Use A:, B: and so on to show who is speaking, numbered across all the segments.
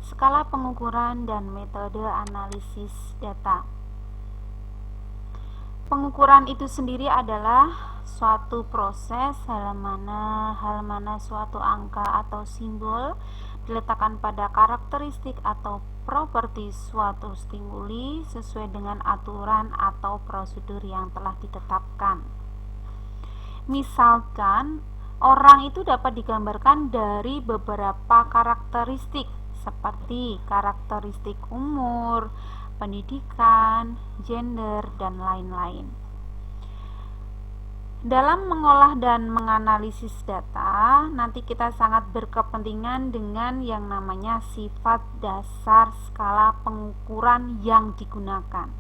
A: Skala pengukuran dan metode analisis data. Pengukuran itu sendiri adalah suatu proses hal mana suatu angka atau simbol diletakkan pada karakteristik atau properti suatu stimuli sesuai dengan aturan atau prosedur yang telah ditetapkan. Misalkan, orang itu dapat digambarkan dari beberapa karakteristik seperti karakteristik umur, pendidikan, gender, dan lain-lain. Dalam mengolah dan menganalisis data, nanti kita sangat berkepentingan dengan yang namanya sifat dasar skala pengukuran yang digunakan.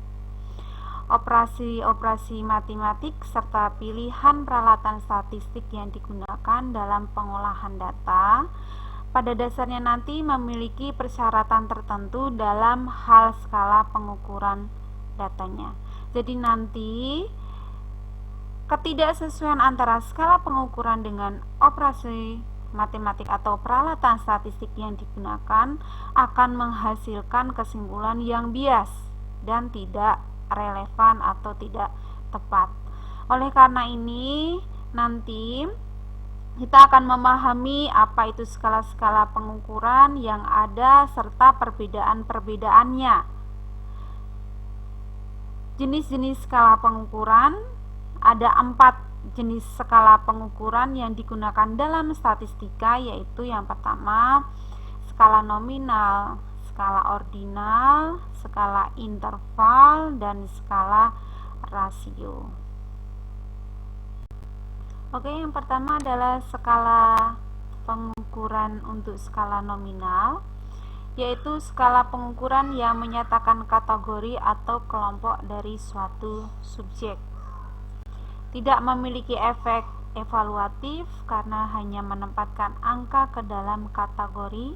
A: Operasi-operasi matematik serta pilihan peralatan statistik yang digunakan dalam pengolahan data pada dasarnya nanti memiliki persyaratan tertentu dalam hal skala pengukuran datanya. Jadi nanti ketidaksesuaian antara skala pengukuran dengan operasi matematik atau peralatan statistik yang digunakan akan menghasilkan kesimpulan yang bias dan tidak relevan atau tidak tepat. Oleh karena ini, nanti kita akan memahami apa itu skala-skala pengukuran yang ada serta perbedaan-perbedaannya. Jenis-jenis skala pengukuran, ada 4 jenis skala pengukuran yang digunakan dalam statistika, yaitu yang pertama skala nominal, skala ordinal, skala interval, dan skala rasio. Oke, yang pertama adalah skala pengukuran untuk skala nominal, yaitu skala pengukuran yang menyatakan kategori atau kelompok dari suatu subjek. Tidak memiliki efek evaluatif karena hanya menempatkan angka ke dalam kategori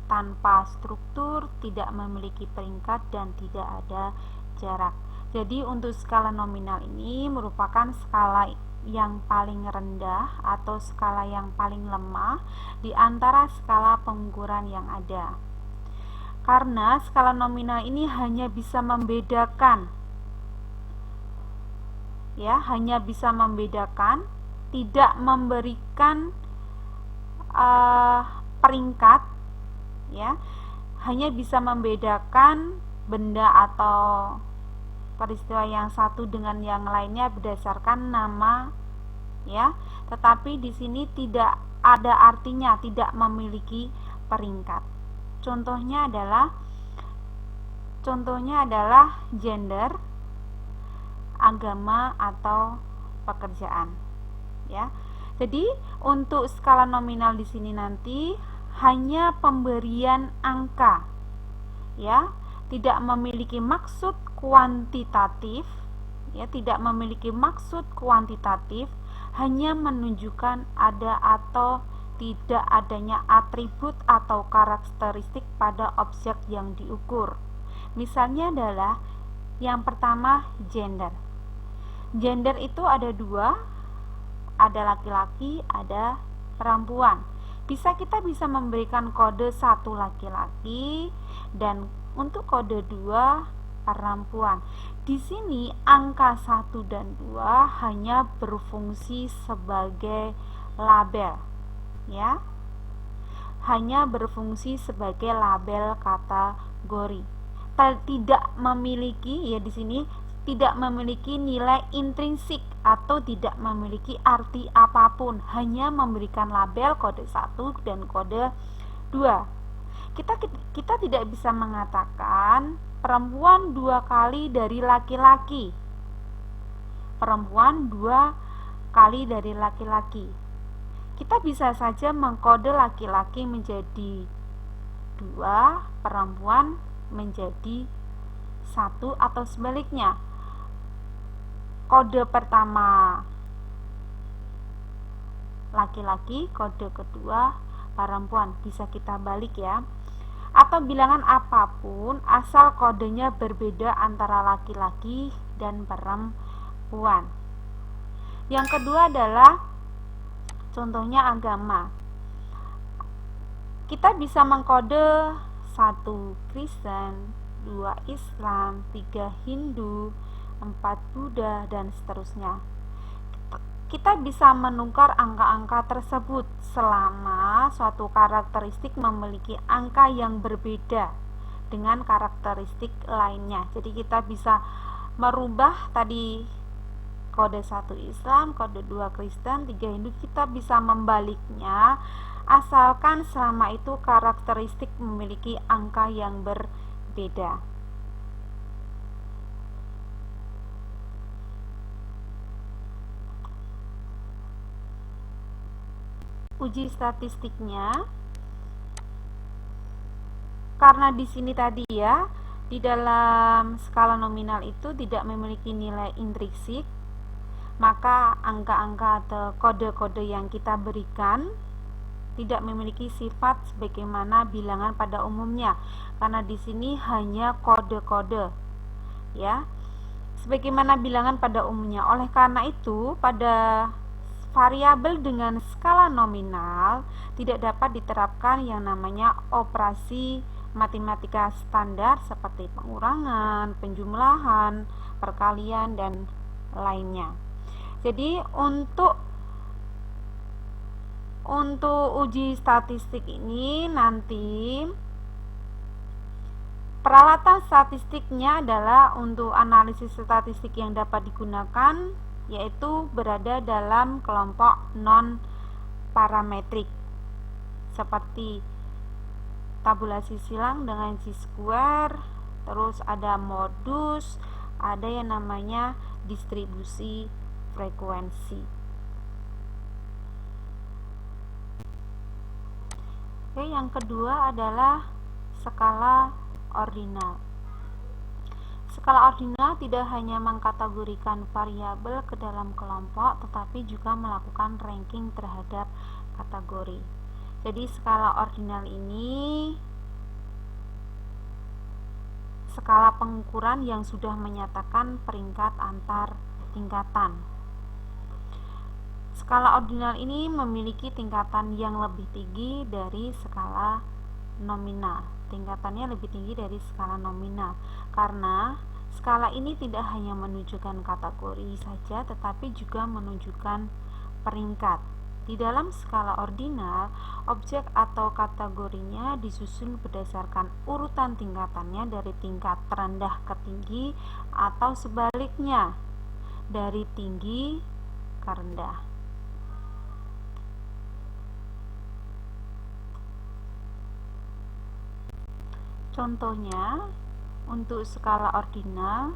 A: tanpa struktur, tidak memiliki peringkat, dan tidak ada jarak. Jadi untuk skala nominal ini merupakan skala yang paling rendah atau skala yang paling lemah di antara skala pengukuran yang ada. Karena skala nominal ini hanya bisa membedakan, tidak memberikan peringkat, hanya bisa membedakan benda atau peristiwa yang satu dengan yang lainnya berdasarkan nama, tetapi di sini tidak ada artinya, tidak memiliki peringkat. Contohnya adalah gender, agama, atau pekerjaan. Jadi untuk skala nominal di sini nanti hanya pemberian angka, tidak memiliki maksud kuantitatif, hanya menunjukkan ada atau tidak adanya atribut atau karakteristik pada objek yang diukur. Misalnya adalah yang pertama gender. Gender itu ada 2, ada laki-laki, ada perempuan. Kita bisa memberikan kode 1 laki-laki dan untuk kode 2 perempuan. Di sini angka 1 dan 2 hanya berfungsi sebagai label, hanya berfungsi sebagai label kategori. Tidak memiliki, di sini tidak memiliki nilai intrinsik atau tidak memiliki arti apapun, hanya memberikan label kode 1 dan kode 2. Kita tidak bisa mengatakan perempuan 2 kali dari laki-laki, perempuan 2 kali dari laki-laki. Kita bisa saja mengkode laki-laki menjadi 2, perempuan menjadi 1, atau sebaliknya. Kode pertama laki-laki, kode kedua perempuan. Bisa kita balik, atau bilangan apapun asal kodenya berbeda antara laki-laki dan perempuan. Yang kedua adalah contohnya agama. Kita bisa mengkode 1 Kristen, 2 Islam, 3 Hindu, 4 Buddha, dan seterusnya. Kita bisa menukar angka-angka tersebut selama suatu karakteristik memiliki angka yang berbeda dengan karakteristik lainnya. Jadi kita bisa merubah tadi kode 1 Islam, kode 2 Kristen, 3 Hindu, kita bisa membaliknya asalkan selama itu karakteristik memiliki angka yang berbeda. Uji statistiknya, karena di sini tadi ya, di dalam skala nominal itu tidak memiliki nilai intrinsik, maka angka-angka atau kode-kode yang kita berikan tidak memiliki sifat sebagaimana bilangan pada umumnya, karena di sini hanya kode-kode ya, sebagaimana bilangan pada umumnya. Oleh karena itu, pada variabel dengan skala nominal tidak dapat diterapkan yang namanya operasi matematika standar seperti pengurangan, penjumlahan, perkalian, dan lainnya. Jadi untuk uji statistik ini nanti peralatan statistiknya adalah untuk analisis statistik yang dapat digunakan yaitu berada dalam kelompok non parametrik seperti tabulasi silang dengan chi-square, terus ada modus, ada yang namanya distribusi frekuensi. Oke, yang kedua adalah skala ordinal. Skala ordinal tidak hanya mengkategorikan variabel ke dalam kelompok, tetapi juga melakukan ranking terhadap kategori. Jadi skala ordinal ini skala pengukuran yang sudah menyatakan peringkat antar tingkatan. Skala ordinal ini memiliki tingkatan yang lebih tinggi dari skala nominal. Tingkatannya lebih tinggi dari skala nominal karena skala ini tidak hanya menunjukkan kategori saja tetapi juga menunjukkan peringkat. Di dalam skala ordinal, objek atau kategorinya disusun berdasarkan urutan tingkatannya dari tingkat terendah ke tinggi atau sebaliknya dari tinggi ke rendah. Contohnya untuk skala ordinal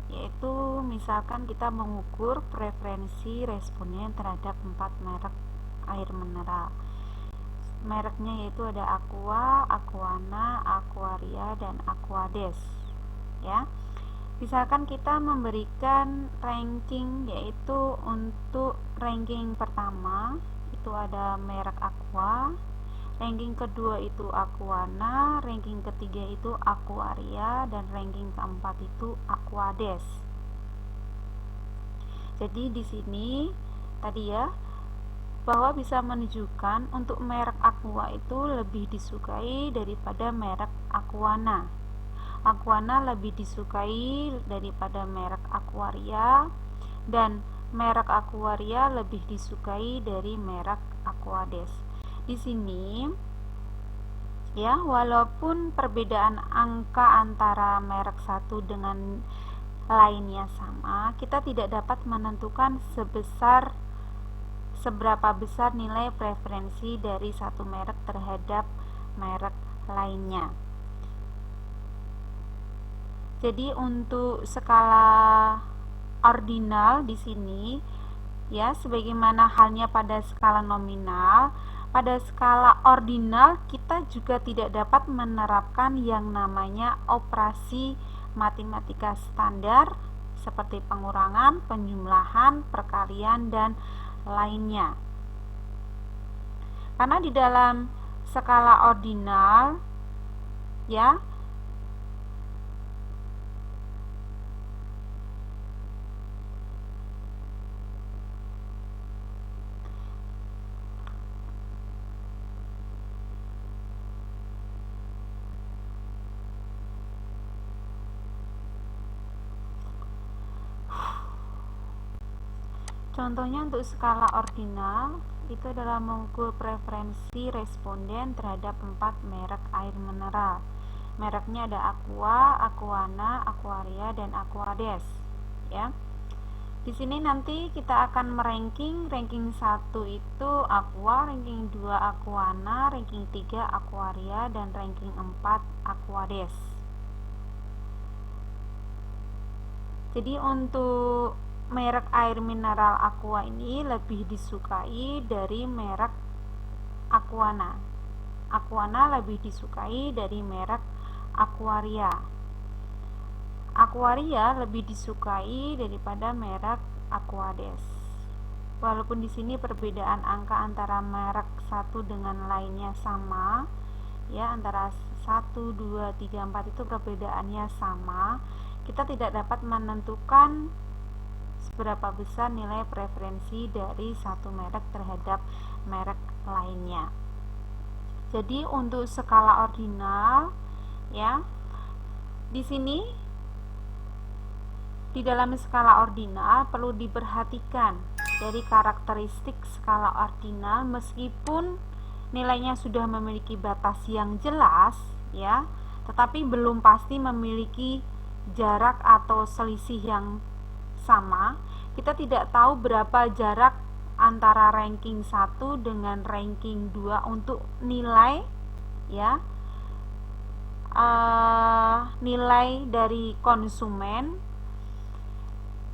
A: yaitu misalkan kita mengukur preferensi responden terhadap 4 merek air mineral. Mereknya yaitu ada Aqua, Aquana, Aquaria, dan Aquades ya. Misalkan kita memberikan ranking yaitu untuk ranking pertama itu ada merek Aqua, ranking kedua itu Aquana, ranking ketiga itu Aquaria, dan ranking keempat itu Aquades. Jadi di sini tadi ya bahwa bisa menunjukkan untuk merek Aqua itu lebih disukai daripada merek Aquana. Aquana lebih disukai daripada merek Aquaria, dan merek Aquaria lebih disukai dari merek Aquades. Di sini ya, walaupun perbedaan angka antara merek satu dengan lainnya sama, kita tidak dapat menentukan seberapa besar nilai preferensi dari satu merek terhadap merek lainnya. Jadi untuk skala ordinal di sini ya, sebagaimana halnya pada skala nominal, pada skala ordinal kita juga tidak dapat menerapkan yang namanya operasi matematika standar seperti pengurangan, penjumlahan, perkalian, dan lainnya. Karena di dalam skala ordinal ya Contohnya untuk skala ordinal itu adalah mengukur preferensi responden terhadap 4 merek air mineral. Mereknya ada Aqua, Aquana, Aquaria, dan Aquades. Ya. Di sini nanti kita akan ranking 1 itu Aqua, ranking 2 Aquana, ranking 3 Aquaria, dan ranking 4 Aquades. Jadi untuk merek air mineral Aqua ini lebih disukai dari merek Aquana. Aquana lebih disukai dari merek Aquaria. Aquaria lebih disukai daripada merek Aquades. Walaupun di sini perbedaan angka antara merek satu dengan lainnya sama, ya, antara 1, 2, 3, 4 itu perbedaannya sama, kita tidak dapat menentukan seberapa besar nilai preferensi dari satu merek terhadap merek lainnya. Jadi untuk skala ordinal, ya, di sini di dalam skala ordinal perlu diperhatikan dari karakteristik skala ordinal, meskipun nilainya sudah memiliki batas yang jelas, ya, tetapi belum pasti memiliki jarak atau selisih yang sama. Kita tidak tahu berapa jarak antara ranking 1 dengan ranking 2 untuk nilai, ya, nilai dari konsumen.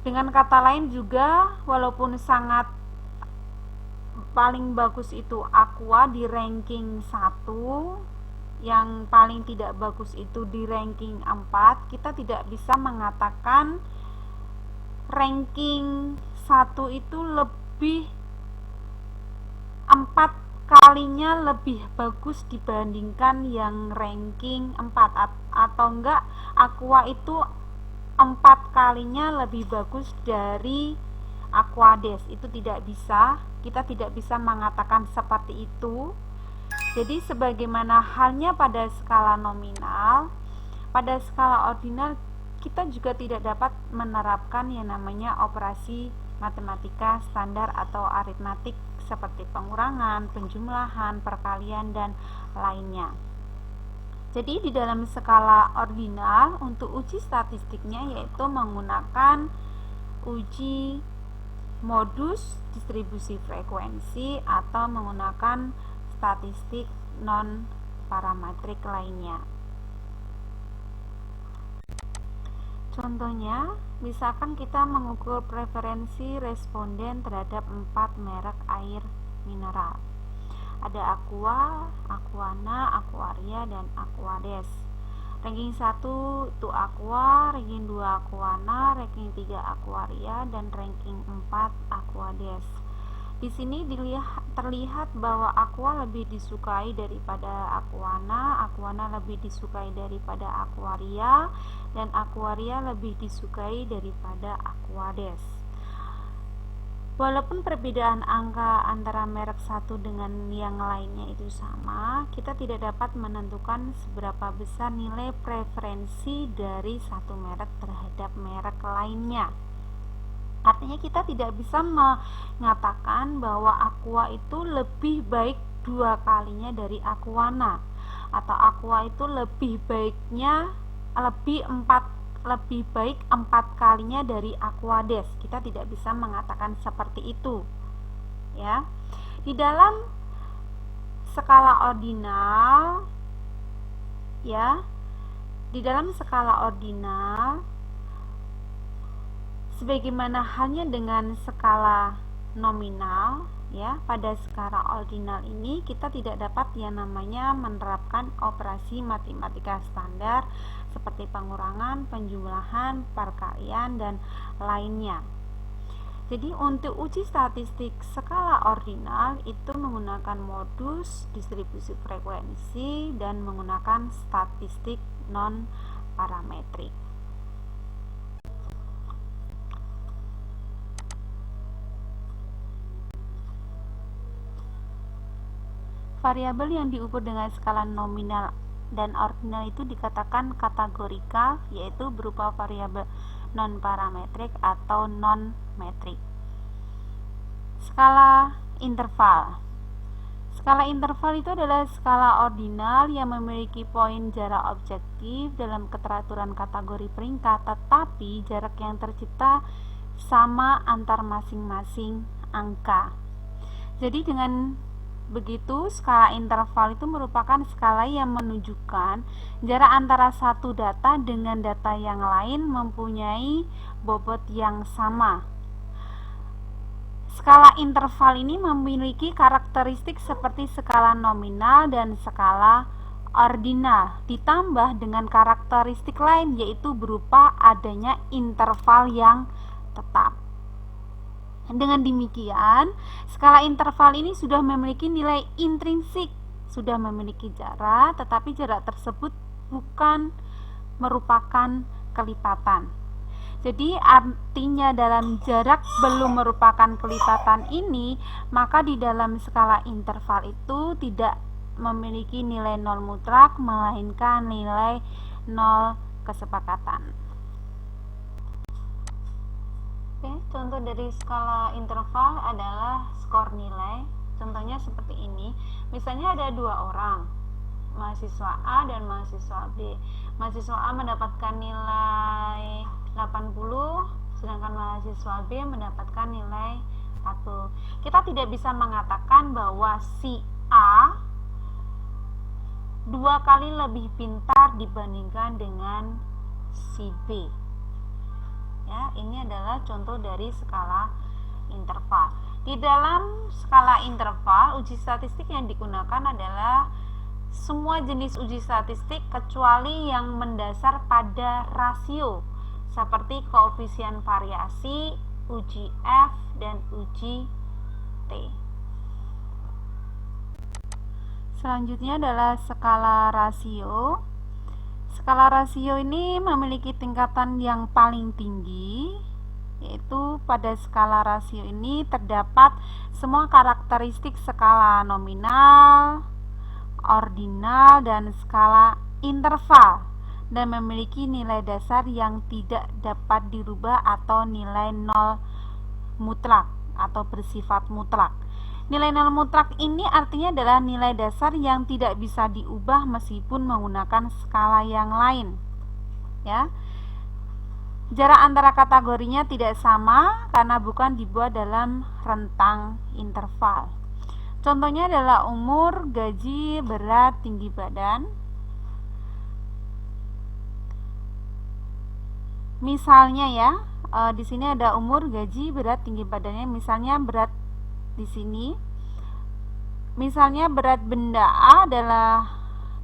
A: Dengan kata lain juga, walaupun sangat paling bagus itu Aqua di ranking 1, yang paling tidak bagus itu di ranking 4, kita tidak bisa mengatakan ranking 1 itu lebih 4 kalinya lebih bagus dibandingkan yang ranking 4, atau enggak Aqua itu 4 kalinya lebih bagus dari Aquades. Itu tidak bisa, kita tidak bisa mengatakan seperti itu. Jadi sebagaimana halnya pada skala nominal, pada skala ordinal kita juga tidak dapat menerapkan yang namanya operasi matematika standar atau aritmatik seperti pengurangan, penjumlahan, perkalian, dan lainnya. Jadi di dalam skala ordinal untuk uji statistiknya yaitu menggunakan uji modus distribusi frekuensi atau menggunakan statistik non parametrik lainnya. Contohnya, misalkan kita mengukur preferensi responden terhadap 4 merek air mineral. Ada Aqua, Aquana, Aquaria, dan Aquades. Ranking 1 itu Aqua, ranking 2 Aquana, ranking 3 Aquaria, dan ranking 4 Aquades. Di sini terlihat bahwa Aqua lebih disukai daripada Aquana, Aquana lebih disukai daripada Aquaria, dan Aquaria lebih disukai daripada Aquades. Walaupun perbedaan angka antara merek satu dengan yang lainnya itu sama, kita tidak dapat menentukan seberapa besar nilai preferensi dari satu merek terhadap merek lainnya. Artinya kita tidak bisa mengatakan bahwa Aqua itu lebih baik 2 kalinya dari Aquana, atau Aqua itu lebih baik 4 kalinya dari Aquades. Kita tidak bisa mengatakan seperti itu, ya. Di dalam skala ordinal, ya, di dalam skala ordinal sebagaimana halnya dengan skala nominal, ya, pada skala ordinal ini kita tidak dapat yang namanya menerapkan operasi matematika standar seperti pengurangan, penjumlahan, perkalian, dan lainnya. Jadi untuk uji statistik skala ordinal itu menggunakan modus distribusi frekuensi dan menggunakan statistik non parametrik. Variabel yang diukur dengan skala nominal dan ordinal itu dikatakan kategorikal, yaitu berupa variabel non-parametrik atau non-metrik. Skala interval. Skala interval itu adalah skala ordinal yang memiliki poin jarak objektif dalam keteraturan kategori peringkat, tetapi jarak yang tercipta sama antar masing-masing angka. Jadi dengan begitu, skala interval itu merupakan skala yang menunjukkan jarak antara satu data dengan data yang lain mempunyai bobot yang sama. Skala interval ini memiliki karakteristik seperti skala nominal dan skala ordinal, ditambah dengan karakteristik lain, yaitu berupa adanya interval yang tetap. Dengan demikian, skala interval ini sudah memiliki nilai intrinsik, sudah memiliki jarak, tetapi jarak tersebut bukan merupakan kelipatan. Jadi artinya dalam jarak belum merupakan kelipatan ini, maka di dalam skala interval itu tidak memiliki nilai nol mutlak, melainkan nilai nol kesepakatan. Oke, contoh dari skala interval adalah skor nilai. Contohnya seperti ini. Misalnya ada dua orang, mahasiswa A dan mahasiswa B. Mahasiswa A mendapatkan nilai 80, sedangkan mahasiswa B mendapatkan nilai 40. Kita tidak bisa mengatakan bahwa si A 2 kali lebih pintar dibandingkan dengan si B. Ya, ini adalah contoh dari skala interval. Di dalam skala interval, uji statistik yang digunakan adalah semua jenis uji statistik kecuali yang mendasar pada rasio, seperti koefisien variasi, uji F, dan uji T. Selanjutnya adalah skala rasio. Skala rasio ini memiliki tingkatan yang paling tinggi, yaitu pada skala rasio ini terdapat semua karakteristik skala nominal, ordinal, dan skala interval, dan memiliki nilai dasar yang tidak dapat dirubah atau nilai nol mutlak atau bersifat mutlak. Nilai nol mutlak ini artinya adalah nilai dasar yang tidak bisa diubah meskipun menggunakan skala yang lain. Ya. Jarak antara kategorinya tidak sama karena bukan dibuat dalam rentang interval. Contohnya adalah umur, gaji, berat, tinggi badan. Misalnya ya, di sini ada umur, gaji, berat, tinggi badannya. Misalnya berat di sini. Misalnya berat benda A adalah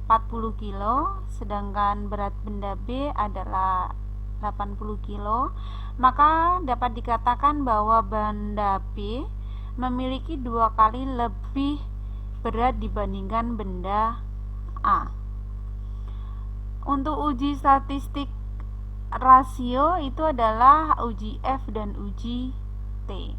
A: 40 kilo, sedangkan berat benda B adalah 80 kilo. Maka dapat dikatakan bahwa benda B memiliki 2 kali lebih berat dibandingkan benda A. Untuk uji statistik rasio itu adalah uji F dan uji T.